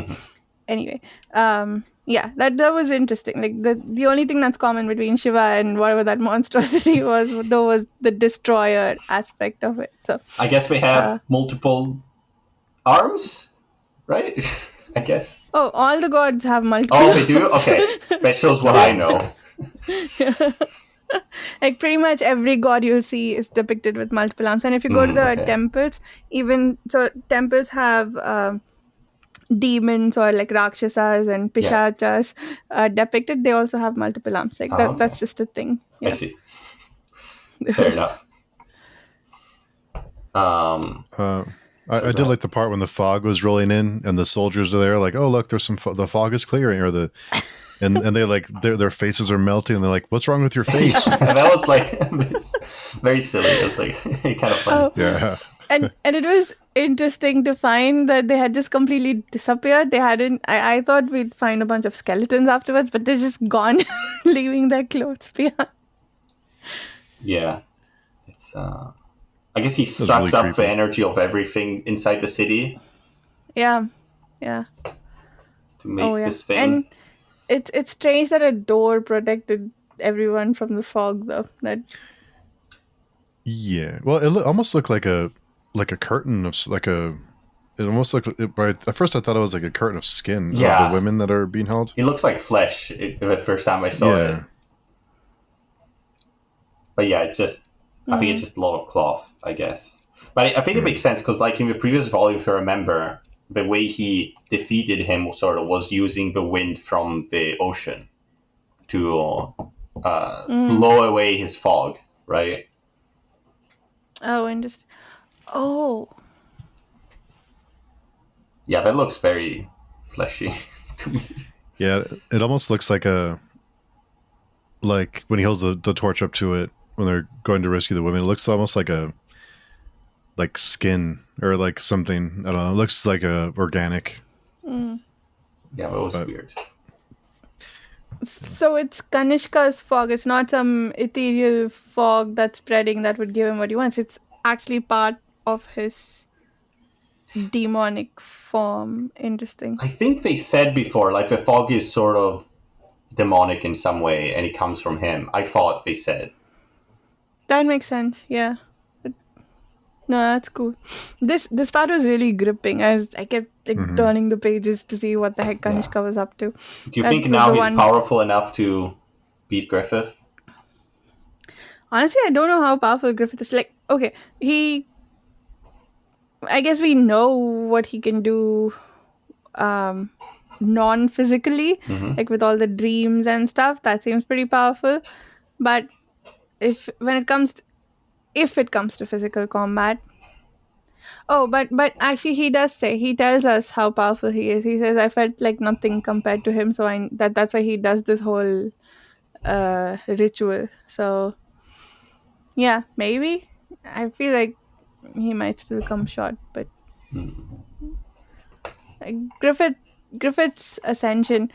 anyway, yeah, that was interesting. Like the only thing that's common between Shiva and whatever that monstrosity was the destroyer aspect of it. So I guess we have multiple arms, right? I guess. Oh, all the gods have multiple. Oh, they do? Okay. That shows what I know. Like pretty much every god you'll see is depicted with multiple arms. And if you go to the temples, temples have demons or like rakshasas and pishachas depicted. They also have multiple arms. Like that's just a thing. Yeah. I see. Fair enough. I did like the part when the fog was rolling in and the soldiers are there, like, oh look, there's some the fog is clearing, or and they like their faces are melting, and they're like, what's wrong with your face? That was like very silly. It was like kind of funny. Yeah. And it was interesting to find that they had just completely disappeared. They hadn't. I thought we'd find a bunch of skeletons afterwards, but they're just gone, leaving their clothes behind. Yeah, it's. I guess he sucked really up the energy of everything inside the city. Yeah. To make this thing. And it's strange that a door protected everyone from the fog, though. Yeah. Well, it almost looked like a curtain of like a. It almost looked. At first, I thought it was like a curtain of skin. Yeah. Of the women that are being held. It looks like flesh. The first time I saw it. But yeah, it's just. I think it's just a lot of cloth, I guess. But I think it makes sense because, like in the previous volume, if you remember, the way he defeated him sort of was using the wind from the ocean to blow away his fog, right? Oh, interesting. Oh. Yeah, that looks very fleshy to me. Yeah, it almost looks like when he holds the torch up to it when they're going to rescue the women. It looks almost like skin or like something. I don't know. It looks like organic. Mm. Yeah, it was But- weird. So it's Kanishka's fog. It's not some ethereal fog that's spreading that would give him what he wants. It's actually part of his demonic form. Interesting. I think they said before, like the fog is sort of demonic in some way, and it comes from him. I thought they said. That makes sense. Yeah. No, that's cool. This part was really gripping. I kept like turning the pages to see what the heck Kanishka was up to. Do you That think was now the he's one- powerful enough to beat Griffith? Honestly, I don't know how powerful Griffith is. Like, okay, I guess we know what he can do non-physically, like with all the dreams and stuff. That seems pretty powerful. But if it comes to physical combat, but actually he tells us how powerful he is. He says, I felt like nothing compared to him, so that's why he does this whole ritual. So yeah, maybe I feel like he might still come short, but Griffith's ascension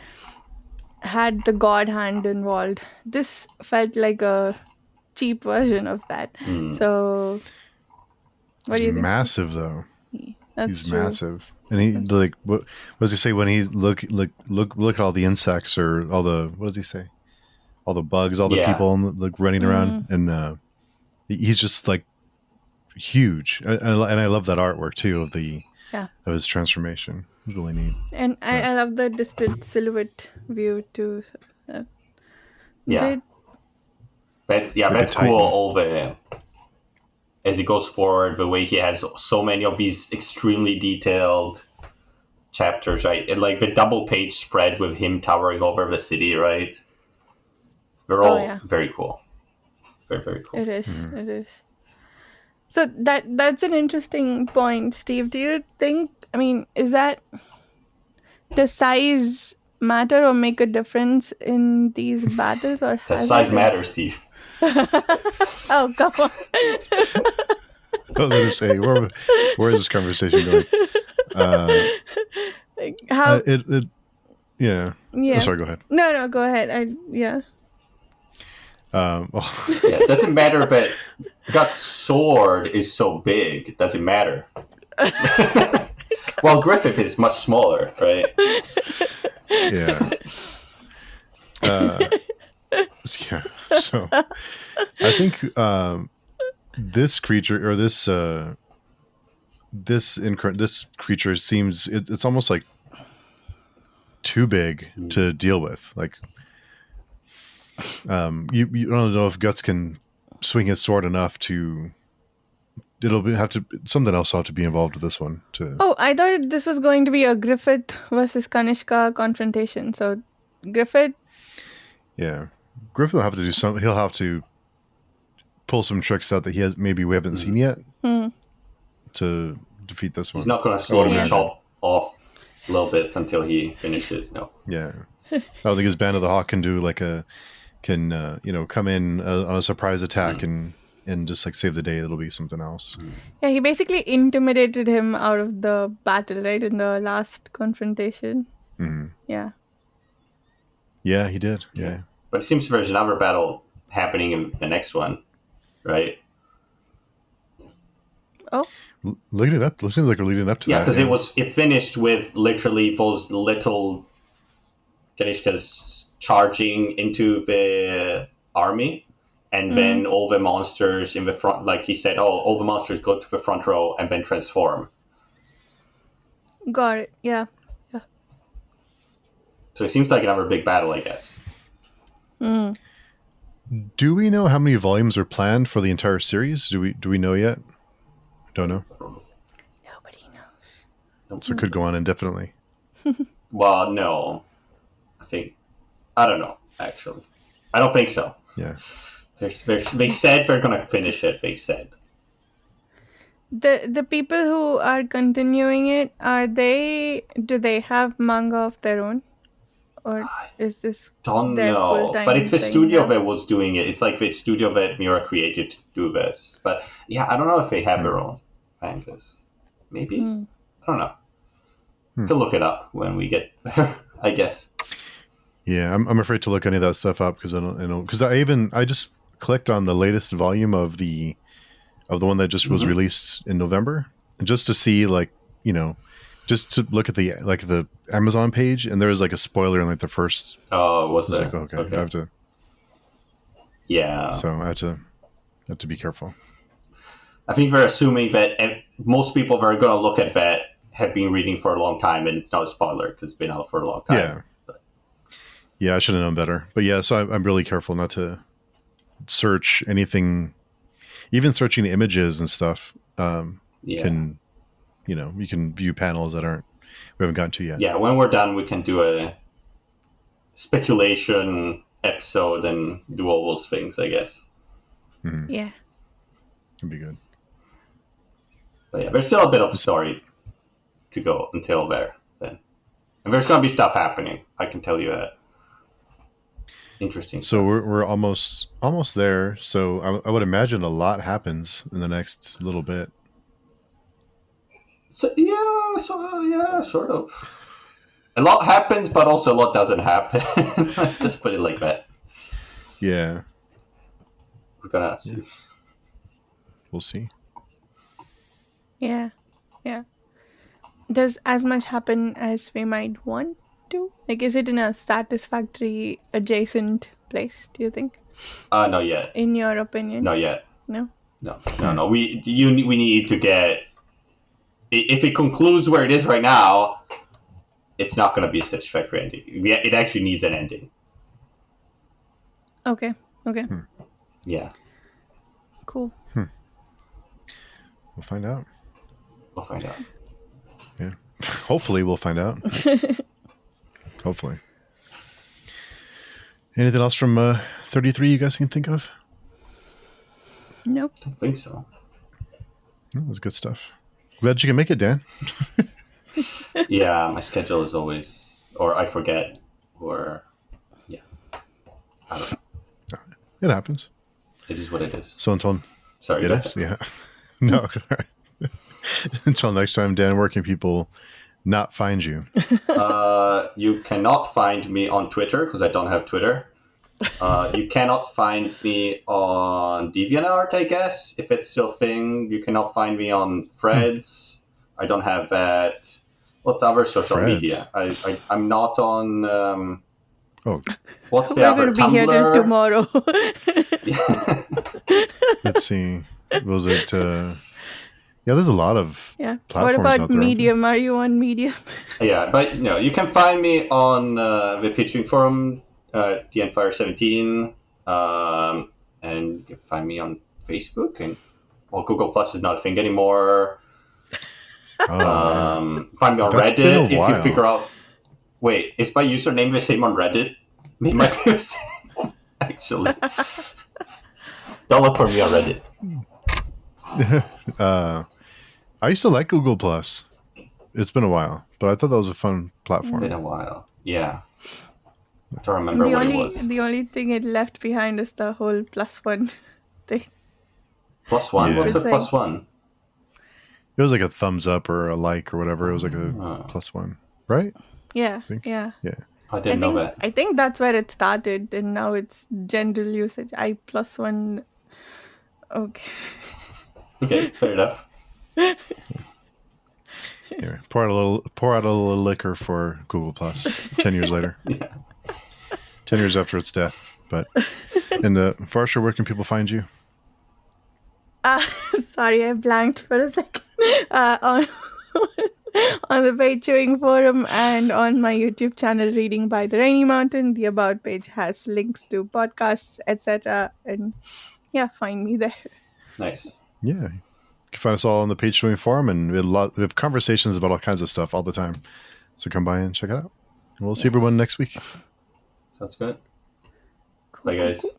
had the god hand involved. This felt like a cheap version of that. So what do you He's think? massive though. That's He's true. massive, and he like what does he say when he look at all the insects or all the what does he say? All the bugs, all the Yeah. people like running around, and he's just like huge. And I love that artwork too of his transformation. It's really neat. And I love the distant silhouette view too. Yeah. That's a cool. titan. All the as he goes forward, the way he has so many of these extremely detailed chapters, right? And like the double page spread with him towering over the city, right? They're all very cool. Very, very cool. It is. It is. So that's an interesting point, Steve. Do you think? I mean, is that does size matter or make a difference in these battles, or Does has size it, matter, Steve? Oh, come on! I was going to say where is this conversation going? How? Yeah. Yeah. Oh, sorry, go ahead. No, go ahead. Yeah, it doesn't matter that Gut's sword is so big. It doesn't matter. Well, Griffith is much smaller, right? Yeah. Yeah. So I think this creature or this creature seems it's almost like too big to deal with. Like you don't know if Guts can swing his sword enough to. Something else will have to be involved with this one too. Oh, I thought this was going to be a Griffith versus Kanishka confrontation. So Griffith. Yeah, Griffith will have to do something. He'll have to pull some tricks out that we haven't seen yet to defeat this one. He's not going to slowly chop off little bits until he finishes. No. Yeah, I don't think his Band of the Hawk can do come in on a surprise attack and just like save the day. It'll be something else. Yeah, he basically intimidated him out of the battle, right, in the last confrontation. Yeah. Yeah, he did. Yeah. But it seems there's another battle happening in the next one, right? Oh. Looking it up. It seems like we're leading up to that. Yeah, because it finished with literally those little Kanishkas charging into the army, and then all the monsters in the front, like he said, all the monsters go to the front row and then transform. Got it. Yeah. So it seems like another big battle, I guess. Do we know how many volumes are planned for the entire series? Do we know yet? Don't know. Nobody knows. So it could go on indefinitely. Well, no. I don't know, actually. I don't think so. Yeah. They said they're going to finish it, they said. The people who are continuing it, do they have manga of their own? or is this Don't their know, full-time but it's the thing studio now? that was doing it. It's like the studio that Mira created to do this. But yeah, I don't know if they have their own mangas. Maybe? Hmm. I don't know. Could look it up when we get there, I guess. Yeah, I'm afraid to look any of that stuff up because I don't because I just clicked on the latest volume of the one that just was released in November, just to see just to look at the Amazon page, and there was like a spoiler in like the first. Oh, was I was there? like, okay, Okay. I have to. Yeah. So I have to be careful. I think they're assuming that most people that are going to look at that have been reading for a long time, and it's not a spoiler because it's been out for a long time. Yeah. Yeah, I should have known better. But yeah, so I'm really careful not to search anything, even searching images and stuff. Can you can view panels that we haven't gotten to yet. Yeah, when we're done, we can do a speculation episode and do all those things, I guess. Mm-hmm. Yeah. It'd be good. But yeah, there's still a bit of story to go until there. Then, and there's going to be stuff happening. I can tell you that. Interesting. So we're almost there. So I would imagine a lot happens in the next little bit. So yeah, sort of. A lot happens, but also a lot doesn't happen. Let's just put it like that. Yeah. We're gonna see. Yeah. We'll see. Yeah. Yeah. Does as much happen as we might want to? Like, is it in a satisfactory adjacent place, do you think? Not yet. In your opinion? Not yet. No? No. We need to get. If it concludes where it is right now, it's not going to be a satisfactory ending. It actually needs an ending. Okay. Yeah. Cool. We'll find out. Yeah. Hopefully we'll find out. Hopefully. Anything else from 33 you guys can think of? Nope. I don't think so. That was good stuff. Glad you can make it, Dan. Yeah, my schedule is always, or I forget, or yeah, I don't know. It happens. It is what it is. So until Sorry, it is, yeah. No. Until next time, Dan, where can people not find you? You cannot find me on Twitter because I don't have Twitter. You cannot find me on DeviantArt, I guess, if it's still a thing. You cannot find me on Threads. I don't have that. What's other social Threads. media? I'm not on. What's the We're other? going to be here till tomorrow. Let's see. Was it? Yeah, there's a lot of platforms. What about out there, Medium? Are you on Medium? Yeah, but you can find me on the pitching forum, DNFire17, and you can find me on Facebook, and Google Plus is not a thing anymore. Find me on Reddit if you figure out. Wait, is my username the same on Reddit? It might be the same, actually. Don't look for me on Reddit. I used to like Google Plus. It's been a while, but I thought that was a fun platform. Been a while, yeah. I don't remember what it was. The only thing it left behind is the whole +1 thing. +1? Yeah. What's a It's +1? It was like a thumbs up or a like or whatever. It was like a +1, right? Yeah, Yeah. I didn't know that. I think that's where it started, and now it's general usage. I +1. Okay. Okay, fair enough. Anyway, pour out a little liquor for Google Plus. 10 years later. Yeah. 10 years after its death. But and Farsha, where can people find you? Sorry, I blanked for a second. On the page chewing forum and on my YouTube channel, Reading by the Rainy Mountain. The About page has links to podcasts, etc. And yeah, find me there. Nice. Yeah. You can find us all on the page chewing forum, and we have conversations about all kinds of stuff all the time. So come by and check it out. And we'll see everyone next week. Sounds good. Cool, Bye, guys. cool.